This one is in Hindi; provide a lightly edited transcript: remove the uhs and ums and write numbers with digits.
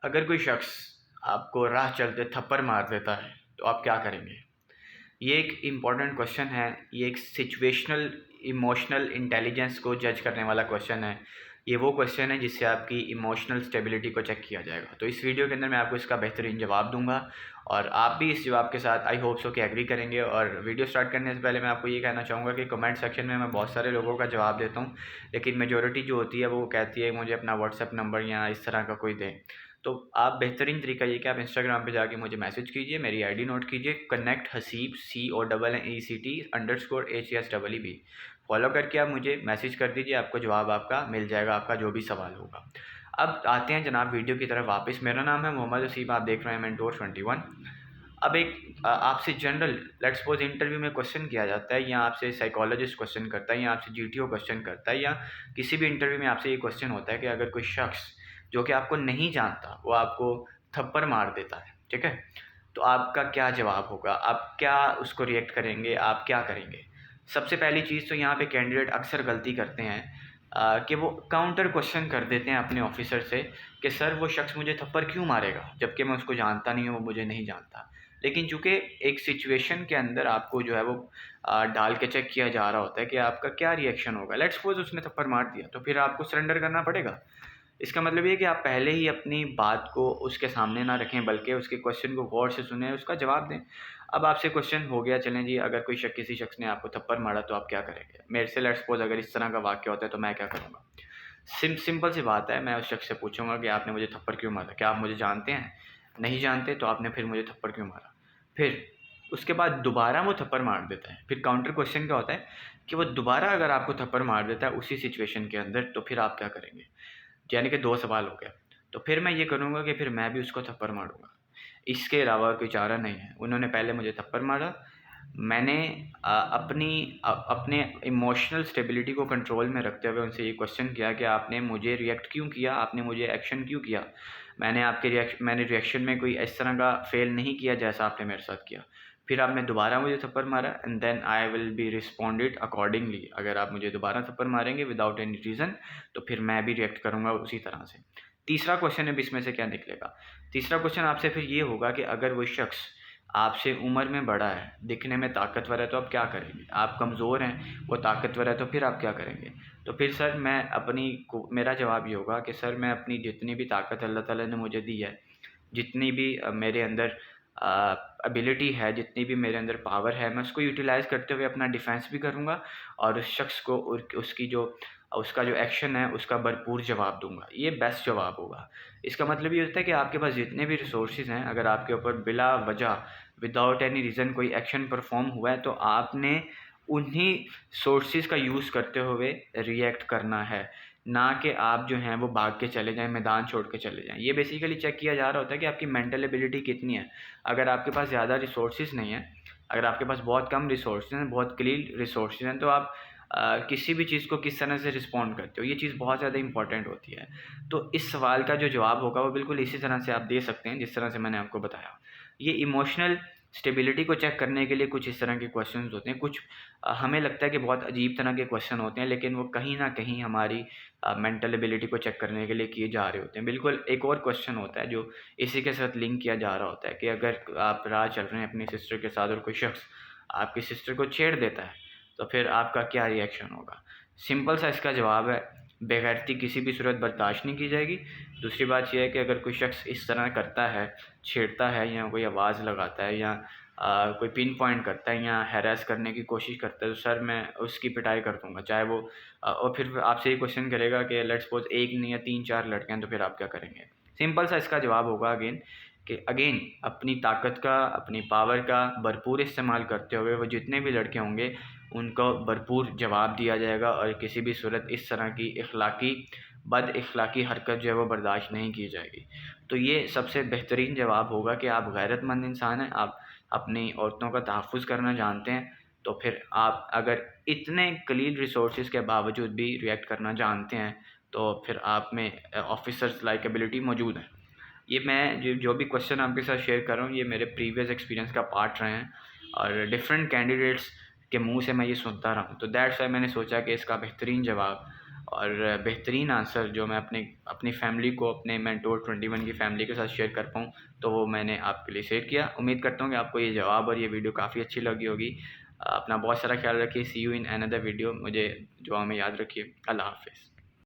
अगर कोई शख्स आपको राह चलते थप्पड़ मार देता है तो आप क्या करेंगे? ये एक इम्पॉर्टेंट क्वेश्चन है। ये एक सिचुएशनल इमोशनल इंटेलिजेंस को जज करने वाला क्वेश्चन है। ये वो क्वेश्चन है जिससे आपकी इमोशनल स्टेबिलिटी को चेक किया जाएगा। तो इस वीडियो के अंदर मैं आपको इसका बेहतरीन जवाब दूंगा और आप भी इस जवाब के साथ आई होप सो कि एग्री करेंगे। और वीडियो स्टार्ट करने से पहले मैं आपको ये कहना चाहूँगा कि कमेंट सेक्शन में मैं बहुत सारे लोगों का जवाब देता हूँ, लेकिन मेजोरिटी जो होती है वो कहती है मुझे अपना व्हाट्सएप नंबर या इस तरह का कोई दें। तो आप बेहतरीन तरीका ये कि आप इंस्टाग्राम पे जाके मुझे मैसेज कीजिए, मेरी आईडी नोट कीजिए, कनेक्ट हसीब CONNECT_HESEEB फॉलो करके आप मुझे मैसेज कर दीजिए, आपको जवाब आपका मिल जाएगा, आपका जो भी सवाल होगा। अब आते हैं जनाब वीडियो की तरफ वापस। मेरा नाम है मोहम्मद हसीब, आप देख रहे हैं मेंटोर 21। अब एक आपसे जनरल लेट्स सपोज इंटरव्यू में क्वेश्चन किया जाता है, या आपसे साइकोलॉजिस्ट क्वेश्चन करता है, या आपसे GTO क्वेश्चन करता है, या किसी भी इंटरव्यू में आपसे ये क्वेश्चन होता है कि अगर कोई शख्स जो कि आपको नहीं जानता वो आपको थप्पड़ मार देता है, ठीक है, तो आपका क्या जवाब होगा? आप क्या उसको रिएक्ट करेंगे? आप क्या करेंगे? सबसे पहली चीज़ तो यहाँ पे कैंडिडेट अक्सर गलती करते हैं कि वो काउंटर क्वेश्चन कर देते हैं अपने ऑफिसर से कि सर वो शख्स मुझे थप्पड़ क्यों मारेगा, जबकि मैं उसको जानता नहीं हूँ, वो मुझे नहीं जानता। लेकिन चूंकि एक सिचुएशन के अंदर आपको जो है वो डाल के चेक किया जा रहा होता है कि आपका क्या रिएक्शन होगा। लेट्स सपोज उसने थप्पड़ मार दिया तो फिर आपको सरेंडर करना पड़ेगा। इसका मतलब ये कि आप पहले ही अपनी बात को उसके सामने ना रखें, बल्कि उसके क्वेश्चन को गौर से सुने, उसका जवाब दें। अब आपसे क्वेश्चन हो गया, चलें जी, अगर कोई किसी शख्स ने आपको थप्पड़ मारा तो आप क्या करेंगे? मेरे से लेट्स सपोज अगर इस तरह का वाक्य होता है तो मैं क्या करूँगा? सिंपल सी बात है, मैं उस शख्स से पूछूंगा कि आपने मुझे थप्पड़ क्यों मारा? क्या आप मुझे जानते हैं? नहीं जानते तो आपने फिर मुझे थप्पड़ क्यों मारा? फिर उसके बाद दोबारा वो थप्पड़ मार देता है। फिर काउंटर क्वेश्चन क्या होता है कि वो दोबारा अगर आपको थप्पड़ मार देता है उसी सिचुएशन के अंदर, तो फिर आप क्या करेंगे? यानी कि 2 सवाल हो गया। तो फिर मैं ये करूँगा कि फिर मैं भी उसको थप्पड़ मारूँगा। इसके अलावा कोई चारा नहीं है। उन्होंने पहले मुझे थप्पड़ मारा, मैंने अपने इमोशनल स्टेबिलिटी को कंट्रोल में रखते हुए उनसे ये क्वेश्चन किया कि आपने मुझे रिएक्ट क्यों किया? आपने मुझे एक्शन क्यों किया? मैंने रिएक्शन में कोई इस तरह का फ़ेल नहीं किया जैसा आपने मेरे साथ किया। फिर आपने दोबारा मुझे थप्पड़ मारा and then I will be responded accordingly. अगर आप मुझे दोबारा थप्पड़ मारेंगे विदाउट एनी रीज़न तो फिर मैं भी रिएक्ट करूँगा उसी तरह से। तीसरा क्वेश्चन अब इसमें से क्या निकलेगा? तीसरा क्वेश्चन आपसे फिर ये होगा कि अगर वो शख्स आपसे उम्र में बड़ा है, दिखने में ताकतवर है, तो आप क्या करेंगे? आप कमज़ोर हैं, वो ताकतवर है, तो फिर आप क्या करेंगे? तो फिर सर मेरा जवाब ये होगा कि सर मैं अपनी जितनी भी ताकत अल्लाह ताला ने मुझे दी है, जितनी भी मेरे अंदर एबिलिटी है, जितनी भी मेरे अंदर पावर है, मैं उसको यूटिलाइज़ करते हुए अपना डिफेंस भी करूँगा और उस शख्स को उसका जो एक्शन है उसका भरपूर जवाब दूँगा। ये बेस्ट जवाब होगा। इसका मतलब ये होता है कि आपके पास जितने भी रिसोर्सेज़ हैं, अगर आपके ऊपर बिला वजह विदाउट एनी रीज़न कोई एक्शन परफॉर्म हुआ है तो आपने उन्हीं सोर्सेज़ का यूज़ करते हुए रिएक्ट करना है, ना कि आप जो हैं वो भाग के चले जाएँ, मैदान छोड़ के चले जाएँ। ये बेसिकली चेक किया जा रहा होता है कि आपकी मेंटल एबिलिटी कितनी है। अगर आपके पास ज़्यादा रिसोर्सेज़ नहीं है, अगर आपके पास बहुत कम रिसोर्सेज़ हैं, बहुत क्लीन रिसोर्सेज़ हैं, तो आप किसी भी चीज़ को किस तरह से रिस्पॉन्ड करते हो, ये चीज़ बहुत ज़्यादा इंपॉर्टेंट होती है। तो इस सवाल का जो जवाब होगा वो बिल्कुल इसी तरह से आप दे सकते हैं जिस तरह से मैंने आपको बताया। ये इमोशनल स्टेबिलिटी को चेक करने के लिए कुछ इस तरह के क्वेश्चंस होते हैं। कुछ हमें लगता है कि बहुत अजीब तरह के क्वेश्चन होते हैं, लेकिन वो कहीं न कहीं हमारी मेंटल एबिलिटी को चेक करने के लिए किए जा रहे होते हैं। बिल्कुल एक और क्वेश्चन होता है जो इसी के साथ लिंक किया जा रहा होता है कि अगर आप राह चल रहे हैं अपनी सिस्टर के साथ और कोई शख्स आपकी सिस्टर को छेड़ देता है, तो फिर आपका क्या रिएक्शन होगा? सिंपल सा इसका जवाब है, बेगैरती किसी भी सूरत बर्दाश्त नहीं की जाएगी। दूसरी बात ये है कि अगर कोई शख्स इस तरह करता है, छेड़ता है या कोई आवाज़ लगाता है या कोई पिन पॉइंट करता है या हैरेस करने की कोशिश करता है, तो सर मैं उसकी पिटाई कर दूँगा। चाहे वो और फिर आपसे ये क्वेश्चन करेगा कि लेट्स सपोज़ 1 नहीं या 3-4 लड़के हैं, तो फिर आप क्या करेंगे? सिंपल सा इसका जवाब होगा अगेन अपनी ताकत का, अपनी पावर का भरपूर इस्तेमाल करते हुए वो जितने भी लड़के होंगे उनको भरपूर जवाब दिया जाएगा और किसी भी सूरत इस तरह की बद इखलाकी हरकत जो है वो बर्दाश्त नहीं की जाएगी। तो ये सबसे बेहतरीन जवाब होगा कि आप गैरतमंद इंसान हैं, आप अपनी औरतों का तहफ़्फ़ुज़ करना जानते हैं, तो फिर आप अगर इतने कलील रिसोर्सेज़ के बावजूद भी रिएक्ट करना जानते हैं, तो फिर आप में ऑफ़िसर्स लाइक एबिलिटी मौजूद है। ये मैं जो भी क्वेश्चन आपके साथ शेयर कर रहा हूँ, ये मेरे प्रीवियस एक्सपीरियंस का पार्ट रहे हैं और डिफरेंट कैंडिडेट्स के मुंह से मैं ये सुनता रहा हूँ। तो दैट्स वाई मैंने सोचा कि इसका बेहतरीन जवाब और बेहतरीन आंसर जो मैं अपनी फैमिली को, अपने मेंटोर 21 की फैमिली के साथ शेयर कर पाऊँ, तो वो मैंने आपके लिए शेयर किया। उम्मीद करता हूँ कि आपको ये जवाब और ये वीडियो काफ़ी अच्छी लगी होगी। अपना बहुत सारा ख्याल रखिए। सी यू इन अनदर वीडियो। मुझे दुआ में याद रखिए। अल्लाह हाफ़िज़।